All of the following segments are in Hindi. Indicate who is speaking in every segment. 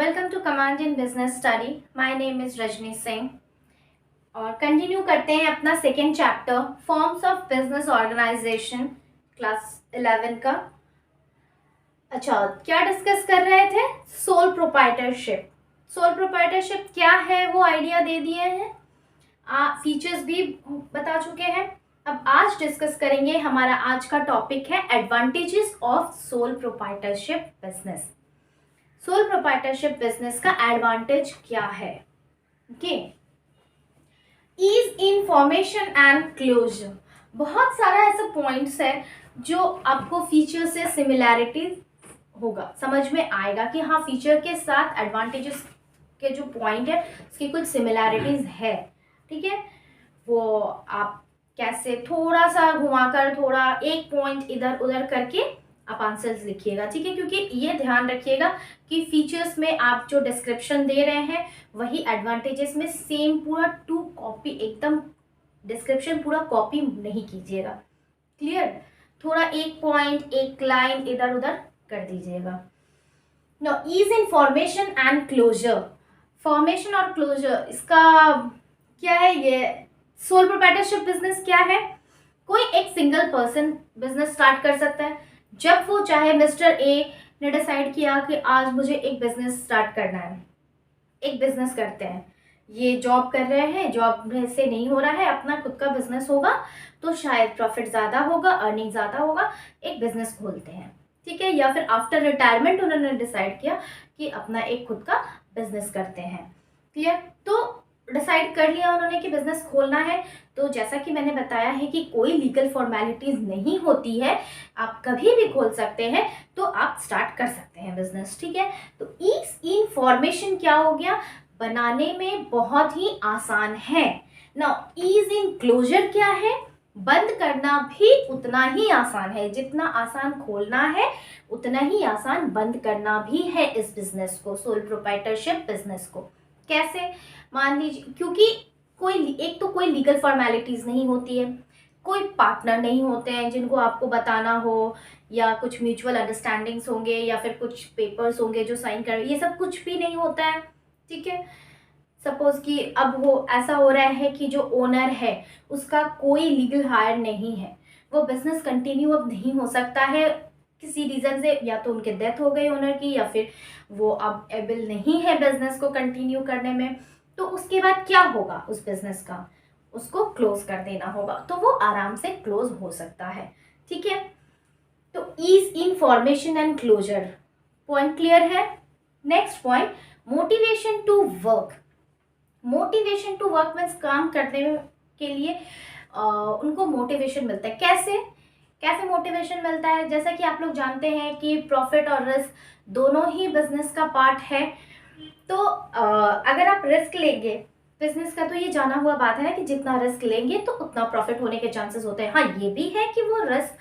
Speaker 1: Welcome to command in business study. My name is Rajni Singh और कंटिन्यू करते हैं अपना second chapter forms of business organisation class 11 का। अच्छा, क्या डिस्कस कर रहे थे? Sole proprietorship. सोल प्रोप्राइटरशिप क्या है वो आइडिया दे दिए हैं, फीचर्स भी बता चुके हैं। अब आज डिस्कस करेंगे, हमारा आज का टॉपिक है advantages of sole proprietorship business. Sole proprietorship business का एडवांटेज क्या है? Okay, ease information and closure. बहुत सारा ऐसा पॉइंट्स है जो आपको फीचर से सिमिलैरिटी होगा, समझ में आएगा कि हाँ फीचर के साथ एडवांटेजेस के जो पॉइंट है उसकी कुछ सिमिलैरिटीज है। ठीक है, वो आप कैसे थोड़ा सा घुमाकर थोड़ा एक पॉइंट इधर उधर करके आप आंसर्स लिखिएगा। ठीक है, क्योंकि ये ध्यान रखिएगा कि फीचर्स में आप जो डिस्क्रिप्शन दे रहे हैं वही एडवांटेजेस में सेम पूरा टू कॉपी, एकदम डिस्क्रिप्शन पूरा कॉपी नहीं कीजिएगा। क्लियर? थोड़ा एक पॉइंट एक लाइन इधर उधर कर दीजिएगा। No, ease in formation and closure. Formation और क्लोजर इसका क्या है? ये सोल प्रोप्राइटरशिप बिजनेस क्या है? कोई एक सिंगल पर्सन बिजनेस स्टार्ट कर सकता है जब वो चाहे। मिस्टर ए ने डिसाइड किया कि आज मुझे एक बिजनेस स्टार्ट करना है, एक बिजनेस करते हैं। ये जॉब कर रहे हैं, जॉब से नहीं हो रहा है, अपना खुद का बिजनेस होगा तो शायद प्रॉफिट ज़्यादा होगा, अर्निंग ज़्यादा होगा, एक बिजनेस खोलते हैं। ठीक है, या फिर आफ्टर रिटायरमेंट उन्होंने डिसाइड किया कि अपना एक खुद का बिजनेस करते हैं। क्लियर? तो डिसाइड कर लिया उन्होंने कि बिजनेस खोलना है, तो जैसा कि मैंने बताया है कि कोई लीगल फॉर्मेलिटीज नहीं होती है, आप कभी भी खोल सकते हैं, तो आप स्टार्ट कर सकते हैं बिजनेस। ठीक है, तो ईज इन फॉर्मेशन क्या हो गया? बनाने में बहुत ही आसान है। नाउ ईज इन क्लोजर क्या है? बंद करना भी उतना ही आसान है, जितना आसान खोलना है उतना ही आसान बंद करना भी है इस बिजनेस को, सोल प्रोप्राइटरशिप बिजनेस को। कैसे? मान लीजिए, क्योंकि कोई एक तो कोई लीगल फॉर्मेलिटीज नहीं होती है, कोई पार्टनर नहीं होते हैं जिनको आपको बताना हो, या कुछ म्यूचुअल अंडरस्टैंडिंग्स होंगे, या फिर कुछ पेपर्स होंगे जो साइन कर, ये सब कुछ भी नहीं होता है। ठीक है, सपोज कि अब वो ऐसा हो रहा है कि जो ओनर है उसका कोई लीगल हायर नहीं है, वो बिजनेस कंटिन्यू अब नहीं हो सकता है किसी रीज़न से, या तो उनके डेथ हो गई ओनर की, या फिर वो अब एबल नहीं है बिजनेस को कंटिन्यू करने में। तो उसके बाद क्या होगा उस बिजनेस का? उसको क्लोज कर देना होगा, तो वो आराम से क्लोज हो सकता है। ठीक है, तो ease in formation and closure point clear है। Next point, motivation to work. Motivation to work means काम करने के लिए उनको मोटिवेशन मिलता है। कैसे कैसे मोटिवेशन मिलता है? जैसा कि आप लोग जानते हैं कि प्रॉफिट और रिस्क दोनों ही बिजनेस का पार्ट है। तो अगर आप रिस्क लेंगे बिजनेस का, तो ये जाना हुआ बात है ना कि जितना रिस्क लेंगे तो उतना प्रॉफिट होने के चांसेस होते हैं। हाँ, ये भी है कि वो रिस्क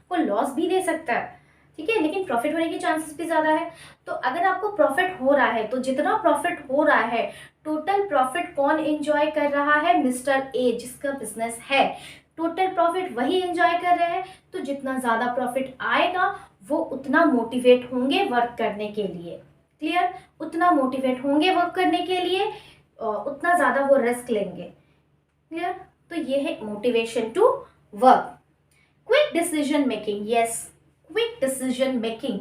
Speaker 1: को लॉस भी दे सकता है, ठीक है, लेकिन प्रॉफिट होने के चांसेस भी ज़्यादा है। तो अगर आपको प्रॉफिट हो रहा है, तो जितना प्रॉफिट हो रहा है, टोटल प्रॉफिट कौन एंजॉय कर रहा है? मिस्टर ए, जिसका बिजनेस है, टोटल प्रॉफिट वही एंजॉय कर रहे हैं। तो जितना ज़्यादा प्रॉफिट आएगा वो उतना मोटिवेट होंगे वर्क करने के लिए। क्लियर? उतना मोटिवेट होंगे वर्क करने के लिए, उतना ज़्यादा वो रिस्क लेंगे। क्लियर? तो ये है motivation to work. Quick decision making, yes, quick decision making.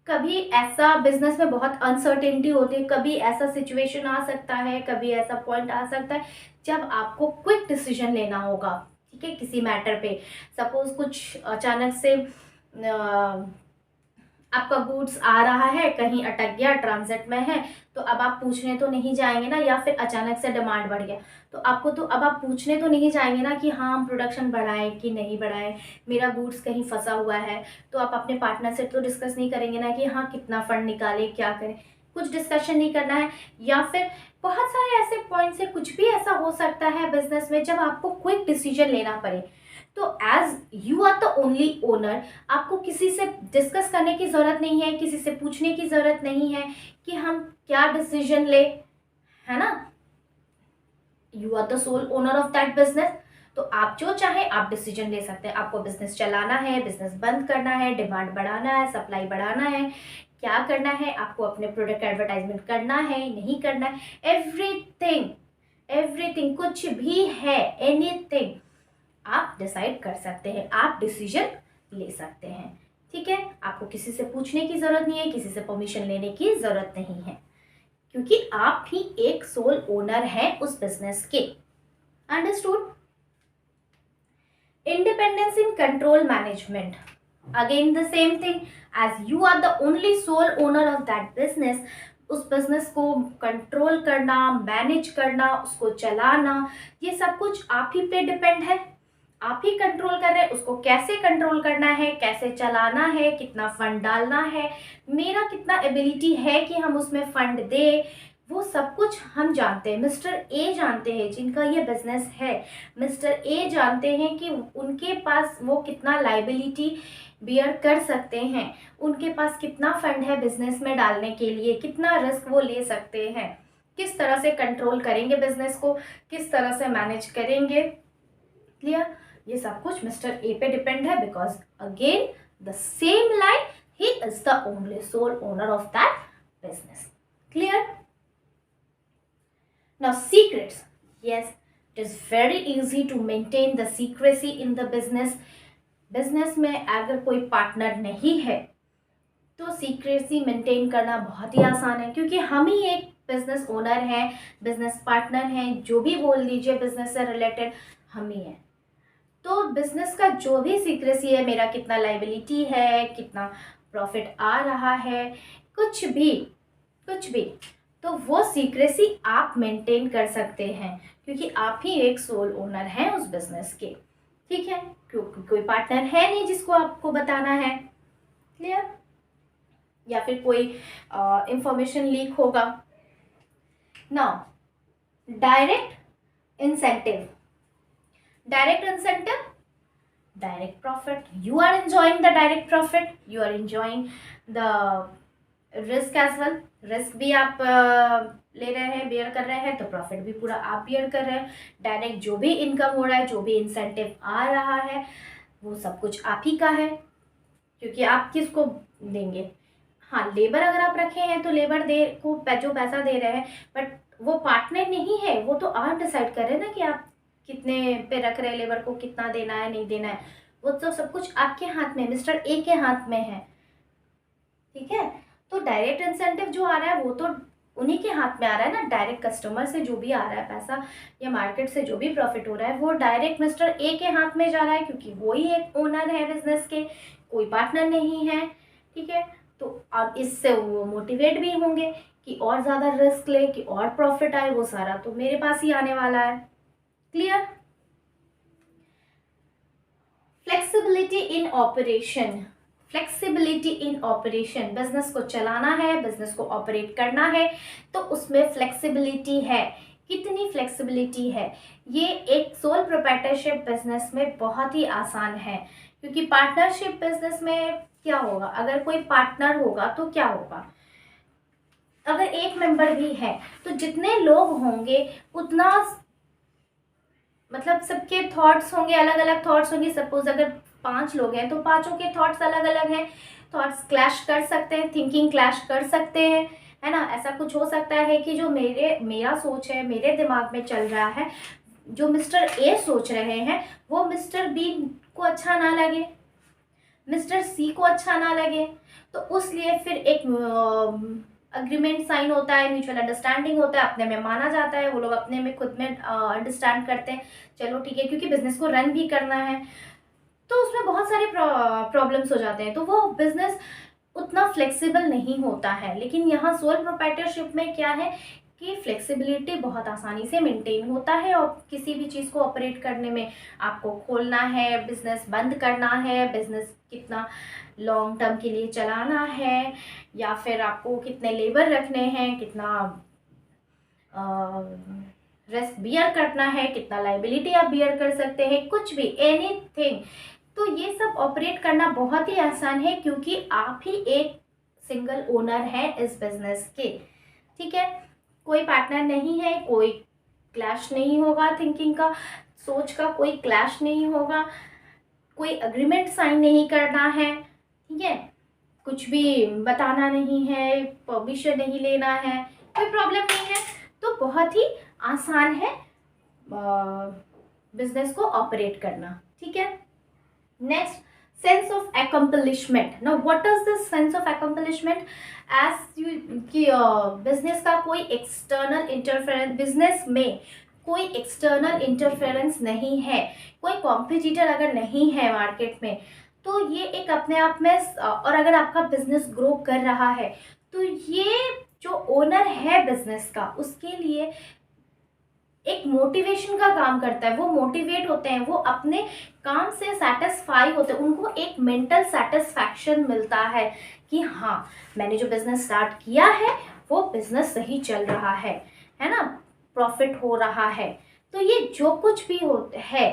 Speaker 1: कभी ऐसा बिजनेस में बहुत अनसर्टेनिटी होती है, कभी ऐसा सिचुएशन आ सकता है, कभी ऐसा पॉइंट आ सकता है जब आपको क्विक डिसीजन लेना होगा। ठीक है, किसी मैटर पे सपोज कुछ अचानक से आपका गुड्स आ रहा है, कहीं अटक गया, ट्रांजिट में है, तो अब आप पूछने तो नहीं जाएंगे ना, या फिर अचानक से डिमांड बढ़ गया तो आपको, तो अब आप पूछने तो नहीं जाएंगे ना कि हाँ हम प्रोडक्शन बढ़ाएं कि नहीं बढ़ाएं, मेरा गुड्स कहीं फंसा हुआ है। तो आप अपने पार्टनर से तो डिस्कस नहीं करेंगे ना कि हाँ कितना फंड निकाले, क्या करें, कुछ डिस्कशन नहीं करना है। या फिर बहुत सारे ऐसे पॉइंट्स है, कुछ भी ऐसा हो सकता है बिजनेस में जब आपको क्विक डिसीजन लेना पड़े। तो as you are the only owner, आपको किसी से डिस्कस करने की ज़रूरत नहीं है, किसी से पूछने की ज़रूरत नहीं है कि हम क्या डिसीजन ले, है ना। You are the sole owner of that business, तो आप जो चाहे आप डिसीजन ले सकते हैं। आपको बिजनेस चलाना है, बिजनेस बंद करना है, डिमांड बढ़ाना है, सप्लाई बढ़ाना है, क्या करना है, आपको अपने प्रोडक्ट एडवर्टाइजमेंट करना है नहीं करना है, एवरीथिंग एवरीथिंग, कुछ भी है, एनीथिंग आप डिसाइड कर सकते हैं, आप डिसीजन ले सकते हैं। ठीक है, आपको किसी से पूछने की जरूरत नहीं है, किसी से परमिशन लेने की जरूरत नहीं है, क्योंकि आप ही एक सोल ओनर हैं उस बिजनेस के। Understood? Independence in control management, again the same thing, as you are the only sole owner of that business, उस बिजनेस को कंट्रोल करना, मैनेज करना, उसको चलाना, ये सब कुछ आप ही पे डिपेंड है। आप ही कंट्रोल कर रहे हैं उसको, कैसे कंट्रोल करना है, कैसे चलाना है, कितना फंड डालना है, मेरा कितना एबिलिटी है कि हम उसमें फंड दे, वो सब कुछ हम जानते हैं। मिस्टर ए जानते हैं, जिनका ये बिजनेस है, मिस्टर ए जानते हैं कि उनके पास वो कितना लाइबिलिटी बियर कर सकते हैं, उनके पास कितना फंड है बिजनेस में डालने के लिए, कितना रिस्क वो ले सकते हैं, किस तरह से कंट्रोल करेंगे बिजनेस को, किस तरह से मैनेज करेंगे। क्लियर? ये सब कुछ मिस्टर ए पे डिपेंड है, because again the same line, he is the only sole owner of that business. Clear? Now secrets, yes, it is very easy to maintain the secrecy in the business. Business में अगर कोई पार्टनर नहीं है तो सीक्रेसी मेंटेन करना बहुत ही आसान है, क्योंकि हम ही एक बिजनेस ओनर हैं, बिजनेस पार्टनर हैं, जो भी बोल लीजिए बिजनेस से रिलेटेड हम ही हैं। तो बिजनेस का जो भी सीक्रेसी है, मेरा कितना लाइबिलिटी है, कितना प्रॉफिट आ रहा है, कुछ भी, तो वो सीक्रेसी आप मेंटेन कर सकते हैं, क्योंकि आप ही एक सोल ओनर हैं उस बिजनेस के। ठीक है, क्योंकि कोई पार्टनर है नहीं जिसको आपको बताना है। क्लियर? या फिर कोई इंफॉर्मेशन लीक होगा। Now direct incentive, direct profit, you are enjoying the direct profit, you are enjoying the risk as well, risk भी आप ले रहे हैं, बेयर कर रहे हैं, तो प्रॉफिट भी पूरा आप बेयर कर रहे हैं। डायरेक्ट जो भी इनकम हो रहा है, जो भी इंसेंटिव आ रहा है, वो सब कुछ आप ही का है, क्योंकि आप किसको देंगे। हाँ, लेबर अगर आप रखे हैं तो लेबर को जो पैसा दे रहे हैं, बट वो पार्टनर नहीं है, वो तो आप डिसाइड कर रहे हैं ना कि आप कितने पे रख रहे हैं लेबर को, कितना देना है नहीं देना है, वो तो सब कुछ आपके हाथ में, मिस्टर ए के हाथ में है। ठीक है, तो डायरेक्ट इंसेंटिव जो आ रहा है वो तो उन्हीं के हाथ में आ रहा है ना। डायरेक्ट कस्टमर से जो भी आ रहा है पैसा, या मार्केट से जो भी प्रॉफिट हो रहा है, वो डायरेक्ट मिस्टर ए के हाथ में जा रहा है, क्योंकि वो ही एक ओनर है बिजनेस के, कोई पार्टनर नहीं है। ठीक है, तो अब इससे वो मोटिवेट भी होंगे कि और ज़्यादा रिस्क ले, कि और प्रॉफिट आए, वो सारा तो मेरे पास ही आने वाला है। क्लियर? फ्लेक्सिबिलिटी इन ऑपरेशन, फ्लेक्सिबिलिटी इन ऑपरेशन, बिजनेस को चलाना है, बिजनेस को ऑपरेट करना है, तो उसमें फ्लेक्सिबिलिटी है। कितनी फ्लेक्सिबिलिटी है? ये एक सोल प्रोप्राइटरशिप बिजनेस में बहुत ही आसान है, क्योंकि पार्टनरशिप बिजनेस में क्या होगा, अगर कोई पार्टनर होगा तो क्या होगा, अगर एक मेंबर भी है तो जितने लोग होंगे उतना, मतलब सबके थॉट्स होंगे, अलग अलग थॉट्स होंगे। सपोज अगर 5 लोग हैं तो पांचों के थॉट्स अलग अलग हैं, थॉट्स क्लैश कर सकते हैं, थिंकिंग क्लैश कर सकते हैं, है ना। ऐसा कुछ हो सकता है कि जो मेरा सोच है, मेरे दिमाग में चल रहा है, जो मिस्टर ए सोच रहे हैं, वो मिस्टर बी को अच्छा ना लगे, मिस्टर सी को अच्छा ना लगे, तो इसलिए फिर एक अग्रीमेंट साइन होता है, म्यूचुअल अंडरस्टैंडिंग होता है, अपने में माना जाता है, वो लोग अपने में खुद में अंडरस्टैंड करते हैं, चलो ठीक है, क्योंकि बिजनेस को रन भी करना है, तो उसमें बहुत सारे प्रॉब्लम्स हो जाते हैं, तो वो बिजनेस उतना फ्लेक्सिबल नहीं होता है। लेकिन यहाँ सोल प्रोप्राइटरशिप में क्या है कि फ्लेक्सिबिलिटी बहुत आसानी से मेंटेन होता है, और किसी भी चीज़ को ऑपरेट करने में, आपको खोलना है, बिजनेस बंद करना है, बिजनेस कितना लॉन्ग टर्म के लिए चलाना है, या फिर आपको कितने लेबर रखने हैं, कितना रिस्क बियर करना है, कितना लाइबिलिटी आप बियर कर सकते हैं, कुछ भी, एनीथिंग, तो ये सब ऑपरेट करना बहुत ही आसान है, क्योंकि आप ही एक सिंगल ओनर हैं इस बिजनेस के। ठीक है, कोई पार्टनर नहीं है, कोई क्लैश नहीं होगा, थिंकिंग का, सोच का कोई क्लैश नहीं होगा, कोई अग्रीमेंट साइन नहीं करना है। ठीक है, कुछ भी बताना नहीं है, परमिशन नहीं लेना है, कोई प्रॉब्लम नहीं है। तो बहुत ही आसान है बिजनेस को ऑपरेट करना, ठीक है। Next, sense of accomplishment. Now what is this sense of accomplishment? as you कि बिजनेस का कोई एक्सटर्नल इंटरफेरेंस, बिजनेस में कोई एक्सटर्नल इंटरफेरेंस नहीं है, कोई कॉम्पिटिटर अगर नहीं है मार्केट में, तो ये एक अपने आप में और अगर आपका बिजनेस ग्रो कर रहा है तो ये जो ओनर है बिजनेस का, उसके लिए एक मोटिवेशन का काम करता है। वो मोटिवेट होते हैं, वो अपने काम से सेटिस्फाई होते हैं, उनको एक मेंटल सेटिस्फैक्शन मिलता है कि हाँ, मैंने जो बिजनेस स्टार्ट किया है वो बिजनेस सही चल रहा है ना, प्रॉफिट हो रहा है। तो ये जो कुछ भी होता है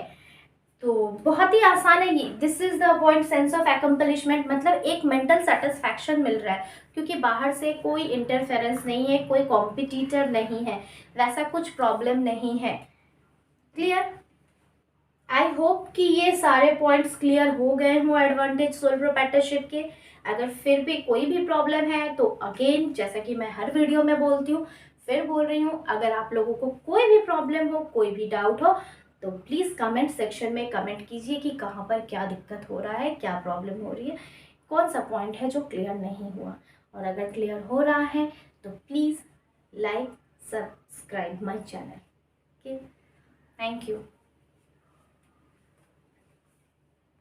Speaker 1: तो बहुत ही आसान है ये। This is the point, sense of accomplishment, मतलब एक मेंटल सेटिस्फैक्शन मिल रहा है क्योंकि बाहर से कोई इंटरफेरेंस नहीं है, कोई कॉम्पिटिटर नहीं है, वैसा कुछ प्रॉब्लम नहीं है। क्लियर? आई होप कि ये सारे पॉइंट्स क्लियर हो गए हों एडवांटेज सोल प्रोप्राइटरशिप के। अगर फिर भी कोई भी प्रॉब्लम है तो अगेन, जैसा कि मैं हर वीडियो में बोलती हूँ, फिर बोल रही हूँ, अगर आप लोगों को कोई भी प्रॉब्लम हो, कोई भी डाउट हो, तो प्लीज़ कमेंट सेक्शन में कमेंट कीजिए कि कहाँ पर क्या दिक्कत हो रहा है, क्या प्रॉब्लम हो रही है, कौन सा पॉइंट है जो क्लियर नहीं हुआ। और अगर क्लियर हो रहा है तो please like, subscribe my channel. Okay, thank you.